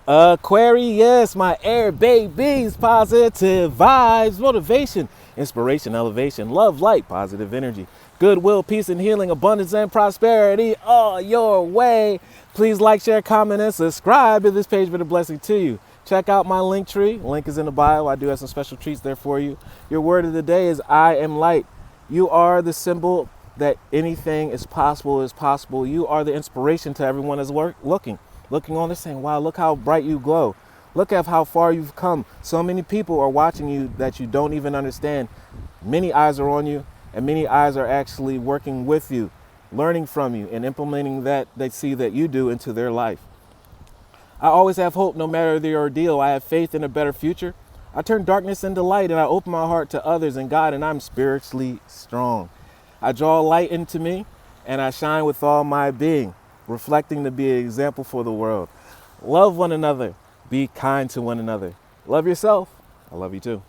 Aquarius, my air babies, positive vibes, motivation, inspiration, elevation, love, light, positive energy, goodwill, peace and healing, abundance and prosperity all your way. Please like, share, comment, and subscribe to this page for the blessing to you. Check out my LinkTree. Link is in the bio. I do have some special treats there for you. Your word of the day is I am light. You are the symbol that anything is possible. You are the inspiration to everyone that's looking on this saying, wow, look how bright you glow. Look at how far you've come. So many people are watching you that you don't even understand. Many eyes are on you, and many eyes are actually working with you, learning from you, and implementing that they see that you do into their life. I always have hope no matter the ordeal. I have faith in a better future. I turn darkness into light, and I open my heart to others and God, and I'm spiritually strong. I draw light into me, and I shine with all my being, reflecting to be an example for the world. Love one another. Be kind to one another. Love yourself. I love you too.